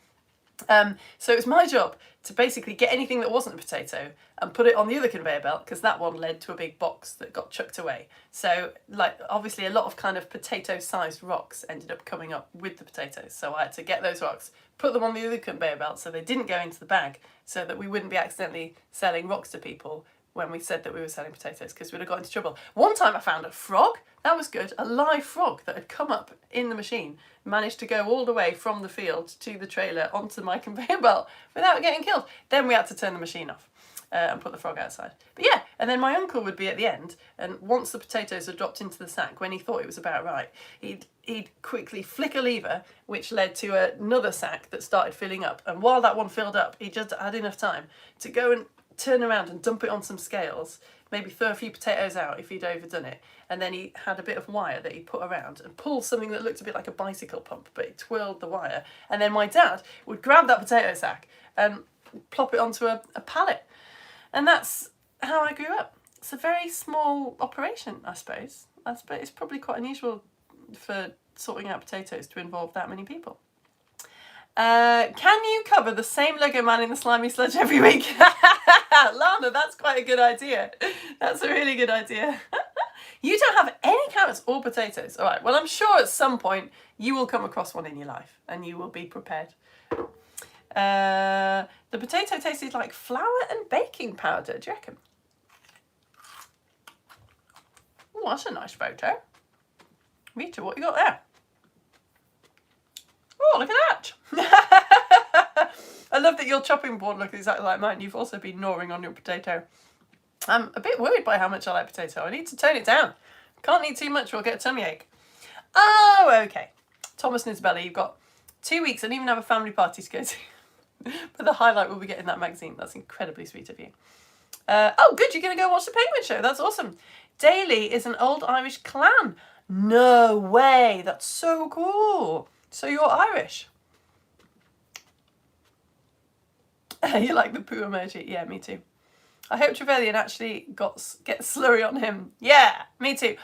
So it was my job to basically get anything that wasn't a potato and put it on the other conveyor belt, because that one led to a big box that got chucked away. So like obviously a lot of kind of potato sized rocks ended up coming up with the potatoes. So I had to get those rocks, put them on the other conveyor belt so they didn't go into the bag, so that we wouldn't be accidentally selling rocks to people when we said that we were selling potatoes, because we'd have got into trouble. One time I found a frog. That was good. A live frog that had come up in the machine, managed to go all the way from the field to the trailer onto my conveyor belt without getting killed. Then we had to turn the machine off and put the frog outside. But yeah, and then my uncle would be at the end, and once the potatoes had dropped into the sack, when he thought it was about right, he'd quickly flick a lever, which led to another sack that started filling up. And while that one filled up, he just had enough time to go and turn around and dump it on some scales, maybe throw a few potatoes out if he'd overdone it, and then he had a bit of wire that he put around and pulled something that looked a bit like a bicycle pump, but he twirled the wire, and then my dad would grab that potato sack and plop it onto a pallet. And that's how I grew up. It's a very small operation, I suppose. It's probably quite unusual for sorting out potatoes to involve that many people. Can you cover the same Lego man in the slimy sludge every week? Lana, that's quite a good idea. That's a really good idea. You don't have any carrots or potatoes. All right, well, I'm sure at some point you will come across one in your life and you will be prepared. The potato tasted like flour and baking powder, do you reckon? Oh, that's a nice photo. Rita, what you got there? Oh, look at that. I love that your chopping board looks exactly like mine. You've also been gnawing on your potato. I'm a bit worried by how much I like potato. I need to tone it down. Can't eat too much or I'll get a tummy ache. Oh, okay. Thomas Nisbelly, you've got 2 weeks and even have a family party to go to. But the highlight will be getting that magazine. That's incredibly sweet of you. Oh, good. You're going to go watch the Penguin Show. That's awesome. Daly is an old Irish clan. No way. That's so cool. So you're Irish. You like the poo emoji? Yeah, me too. I hope Trevelyan actually gets slurry on him. Yeah, me too.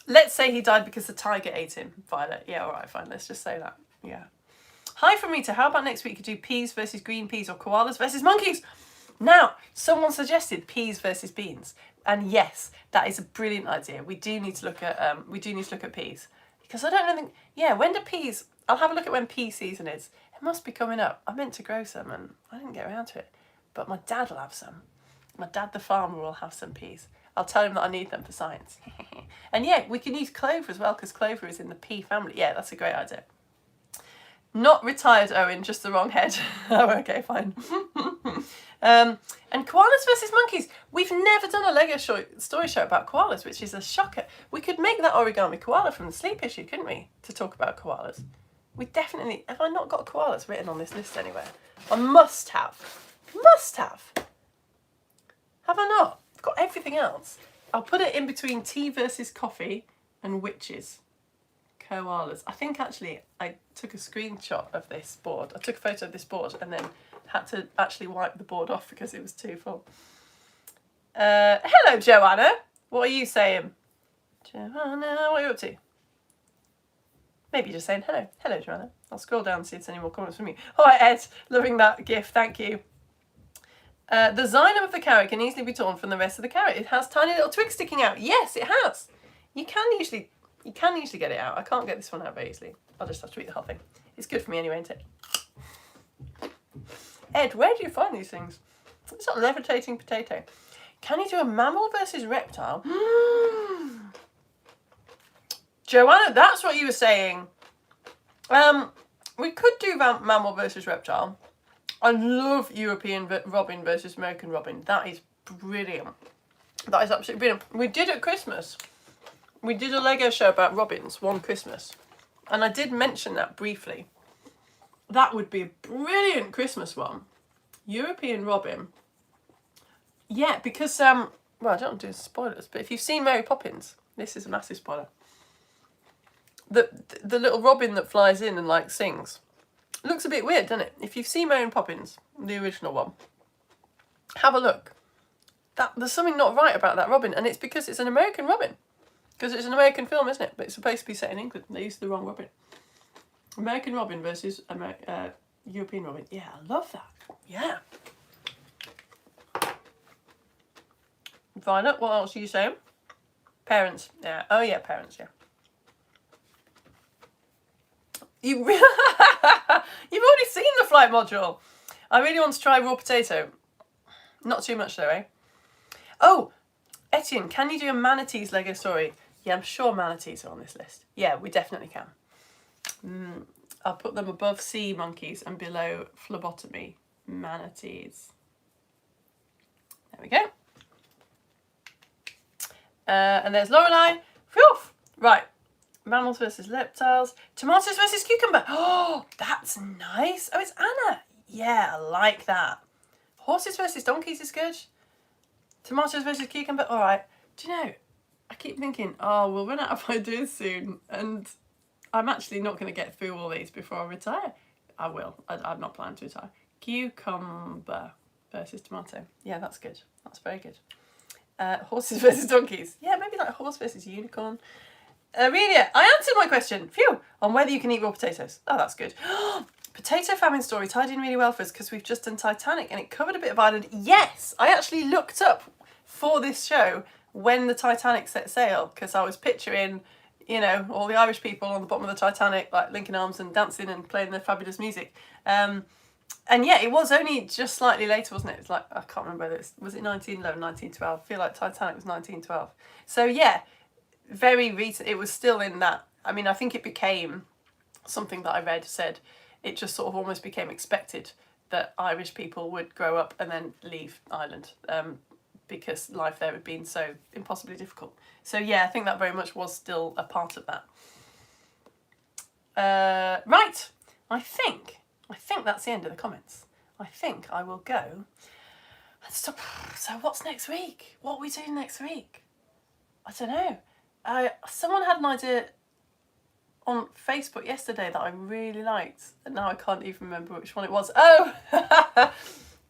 Let's say he died because the tiger ate him, Violet. Yeah, all right, fine. Let's just say that. Yeah. Hi from Rita. How about next week we do peas versus green peas or koalas versus monkeys? Now, someone suggested peas versus beans, and yes, that is a brilliant idea. We do need to look at peas, because I don't think. Yeah, when do peas? I'll have a look at when pea season is. It must be coming up. I meant to grow some and I didn't get around to it, but my dad will have some. My dad, the farmer, will have some peas. I'll tell him that I need them for science. And yeah, we can use clover as well, because clover is in the pea family. Yeah, that's a great idea. Not retired, Owen, just the wrong head. Oh, okay, fine. And koalas versus monkeys. We've never done a Lego story show about koalas, which is a shocker. We could make that origami koala from the sleep issue, couldn't we, to talk about koalas? We definitely... Have I not got koalas written on this list anywhere? I must have. Must have. Have I not? I've got everything else. I'll put it in between tea versus coffee and witches. Koalas. I think actually I took a screenshot of this board. I took a photo of this board and then had to actually wipe the board off because it was too full. Hello, Joanna. What are you saying? Joanna, what are you up to? Maybe just saying hello. Hello, Joanna. I'll scroll down and see if there's any more comments from you. All right, Ed. Loving that gif. Thank you. The xylem of the carrot can easily be torn from the rest of the carrot. It has tiny little twigs sticking out. Yes, it has. You can usually get it out. I can't get this one out very easily. I'll just have to eat the whole thing. It's good for me anyway, isn't it? Ed, where do you find these things? It's a levitating potato. Can you do a mammal versus reptile? Joanna, that's what you were saying. We could do mammal versus reptile. I love European robin versus American robin. That is brilliant. That is absolutely brilliant. We did at Christmas. We did a Lego show about robins one Christmas. And I did mention that briefly. That would be a brilliant Christmas one. European robin. Yeah, because, well, I don't do spoilers, but if you've seen Mary Poppins, this is a massive spoiler. The little robin that flies in and, like, sings. Looks a bit weird, doesn't it? If you've seen Mary Poppins, the original one, have a look. There's something not right about that robin, and it's because it's an American robin. Because it's an American film, isn't it? But it's supposed to be set in England. They used the wrong robin. American robin versus European robin. Yeah, I love that. Yeah. Violet, what else are you saying? Parents. Yeah. Oh, yeah, parents, yeah. You've already seen the flight module. I really want to try raw potato. Not too much though, eh? Oh, Etienne, can you do a manatees Lego story? Yeah, I'm sure manatees are on this list. Yeah, we definitely can. I'll put them above sea monkeys and below phlebotomy manatees. There we go. And there's Lorelei. Phew! Right. Mammals versus reptiles. Tomatoes versus cucumber. Oh, that's nice. Oh, it's Anna. Yeah, I like that. Horses versus donkeys is good. Tomatoes versus cucumber. All right. Do you know, I keep thinking, oh, we'll run out of ideas soon. And I'm actually not going to get through all these before I retire. I will. I'm not planning to retire. Cucumber versus tomato. Yeah, that's good. That's very good. Horses versus donkeys. Yeah, maybe like horse versus unicorn. Amelia, I answered my question, phew, on whether you can eat raw potatoes. Oh, that's good. Potato famine story tied in really well for us because we've just done Titanic and it covered a bit of Ireland. Yes, I actually looked up for this show when the Titanic set sail because I was picturing, you know, all the Irish people on the bottom of the Titanic, like linking arms and dancing and playing their fabulous music. And yeah, it was only just slightly later, wasn't it? It's like, I can't remember whether was it 1911, 1912? I feel like Titanic was 1912. So yeah, very recent. It was still in that. I mean, I think it became something that I read said it just sort of almost became expected that Irish people would grow up and then leave Ireland because life there had been so impossibly difficult. So yeah, I think that very much was still a part of that. Right, I think that's the end of the comments. I think I will go. So what's next week? What are we doing next week? I don't know. Someone had an idea on Facebook yesterday that I really liked, and now I can't even remember which one it was. Oh,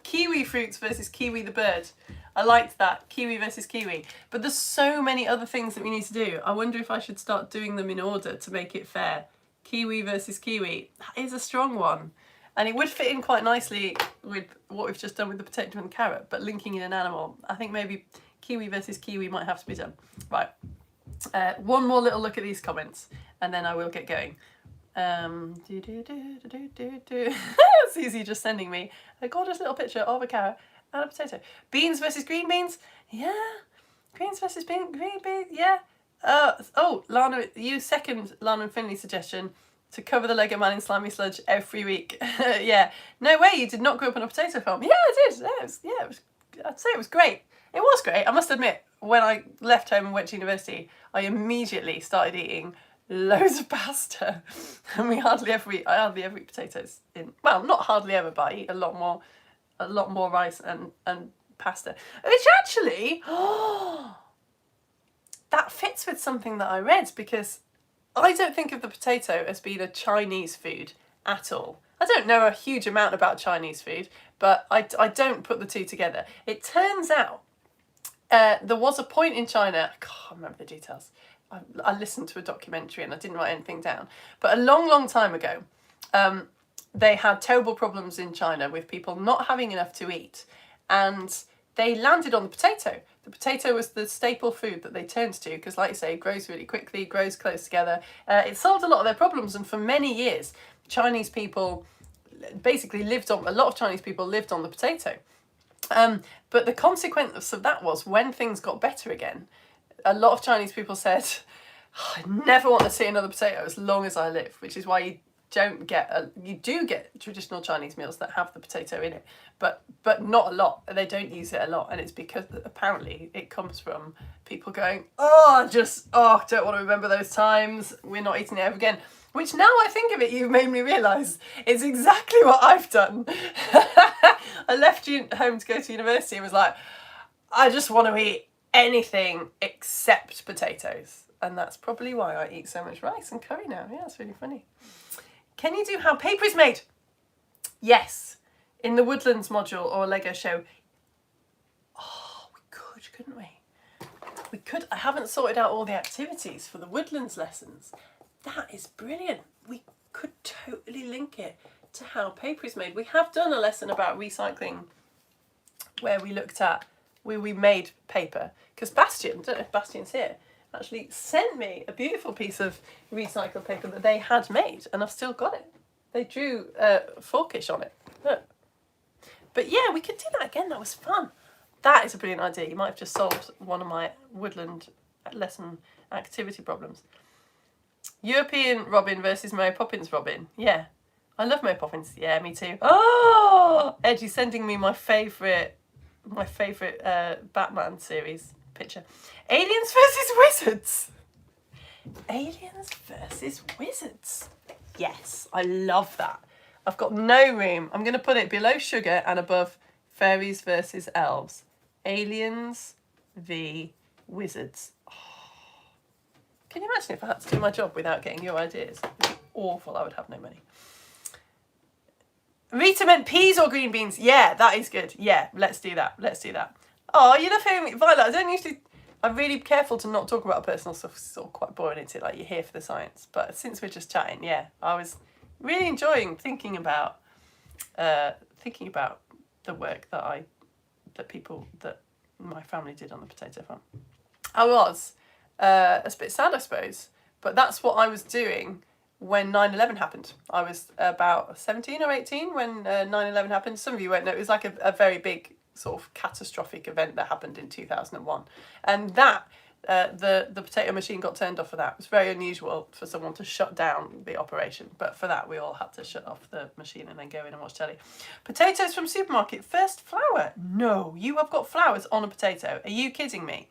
kiwi fruits versus kiwi the bird. I liked that, kiwi versus kiwi. But there's so many other things that we need to do. I wonder if I should start doing them in order to make it fair. Kiwi versus kiwi, that is a strong one. And it would fit in quite nicely with what we've just done with the potato and carrot, but linking in an animal. I think maybe kiwi versus kiwi might have to be done. Right. One more little look at these comments and then I will get going. Susie just sending me a gorgeous little picture of a carrot and a potato. Beans versus green beans? Yeah. Greens versus green beans? Yeah. Oh, Lana, you second Lana and Finley's suggestion to cover the Lego man in slimy sludge every week. Yeah. No way, you did not grow up on a potato farm. Yeah, I did. Yeah, it was, I'd say it was great. It was great. I must admit, when I left home and went to university, I immediately started eating loads of pasta. And I hardly ever eat potatoes in, well, not hardly ever, but I eat a lot more rice and pasta. Which actually, that fits with something that I read because I don't think of the potato as being a Chinese food at all. I don't know a huge amount about Chinese food, but I don't put the two together. It turns out there was a point in China, I can't remember the details. I listened to a documentary and I didn't write anything down. But a long, long time ago, they had terrible problems in China with people not having enough to eat. And they landed on the potato. The potato was the staple food that they turned to because, like you say, it grows really quickly, grows close together. It solved a lot of their problems. And for many years, Chinese people basically lived on the potato. But the consequence of that was when things got better again, a lot of Chinese people said, oh, I never want to see another potato as long as I live, which is why you do get traditional Chinese meals that have the potato in it, but not a lot. They don't use it a lot, and it's because apparently it comes from people going, I don't want to remember those times. We're not eating it ever again. Which now I think of it, you've made me realise it's exactly what I've done. I left home to go to university and was like, I just want to eat anything except potatoes. And that's probably why I eat so much rice and curry now. Yeah, it's really funny. Can you do how paper is made? Yes. In the Woodlands module or Lego show. Oh, we could, couldn't we? We could. I haven't sorted out all the activities for the Woodlands lessons. That is brilliant. We could totally link it to how paper is made. We have done a lesson about recycling where we made paper. Because Bastian, I don't know if Bastian's here, actually sent me a beautiful piece of recycled paper that they had made, and I've still got it. They drew forkish on it. Look. But yeah, we could do that again. That was fun. That is a brilliant idea. You might have just solved one of my woodland lesson activity problems. European Robin versus Mary Poppins Robin. Yeah. I love Mary Poppins. Yeah, me too. Oh, Edgy's sending me my favourite Batman series picture. Aliens versus wizards. Aliens versus wizards. Yes, I love that. I've got no room. I'm going to put it below sugar and above fairies versus elves. Aliens v wizards. Oh. Can you imagine if I had to do my job without getting your ideas? It'd be awful. I would have no money. Rita meant peas or green beans. Yeah, that is good. Yeah, let's do that. Let's do that. Oh, you love hearing me. Violet, I'm really careful to not talk about personal stuff. It's sort of quite boring, isn't it? Like, you're here for the science. But since we're just chatting, yeah, I was really enjoying thinking about the work that my family did on the potato farm. I was a bit sad, I suppose, but that's what I was doing when 9/11 happened. I was about 17 or 18 when 9/11 happened. Some of you won't know. It was like a very big sort of catastrophic event that happened in 2001. And that, the potato machine got turned off for that. It was very unusual for someone to shut down the operation. But for that, we all had to shut off the machine and then go in and watch telly. Potatoes from supermarket, first flower. No, you have got flowers on a potato. Are you kidding me?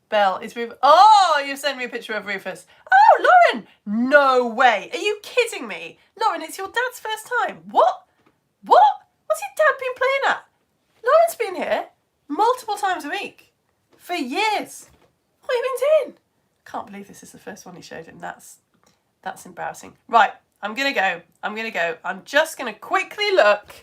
Belle is Rufus. Oh, you sent me a picture of Rufus. Oh, Lauren! No way. Are you kidding me? Lauren, it's your dad's first time. What? What? What's your dad been playing at? Lauren's been here multiple times a week for years. What have you been doing? Can't believe this is the first one he showed him. That's embarrassing. Right, I'm going to go. I'm just going to quickly look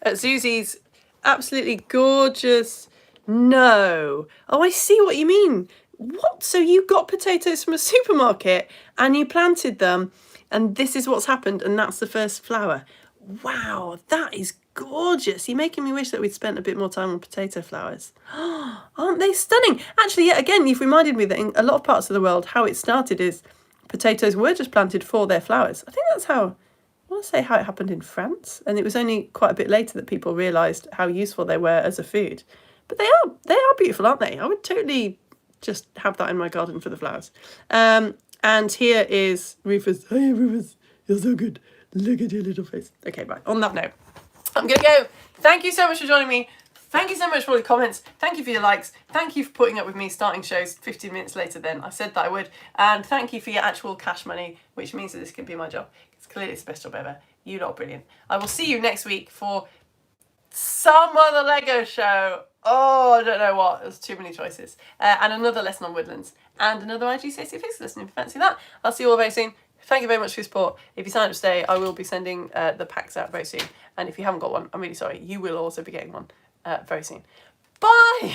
at Zuzi's absolutely gorgeous... No. Oh, I see what you mean. What? So you got potatoes from a supermarket and you planted them and this is what's happened and that's the first flower. Wow, that is gorgeous. You're making me wish that we'd spent a bit more time on potato flowers. Aren't they stunning? Actually, yet again, you've reminded me that in a lot of parts of the world, how it started is potatoes were just planted for their flowers. I think that's how... I want to say how it happened in France. And it was only quite a bit later that people realised how useful they were as a food. But they are beautiful, aren't they? I would totally just have that in my garden for the flowers. And here is Rufus. Hey, Rufus, you're so good. Look at your little face. Okay, right. On that note, I'm going to go. Thank you so much for joining me. Thank you so much for all the comments. Thank you for your likes. Thank you for putting up with me starting shows 15 minutes later than I said that I would. And thank you for your actual cash money, which means that this can be my job. It's clearly the best job ever. You lot are brilliant. I will see you next week for some other Lego show. Oh, I don't know what. There's too many choices. And another lesson on woodlands. And another IGCSE physics lesson if you fancy that. I'll see you all very soon. Thank you very much for your support. If you sign up today, I will be sending the packs out very soon. And if you haven't got one, I'm really sorry. You will also be getting one very soon. Bye!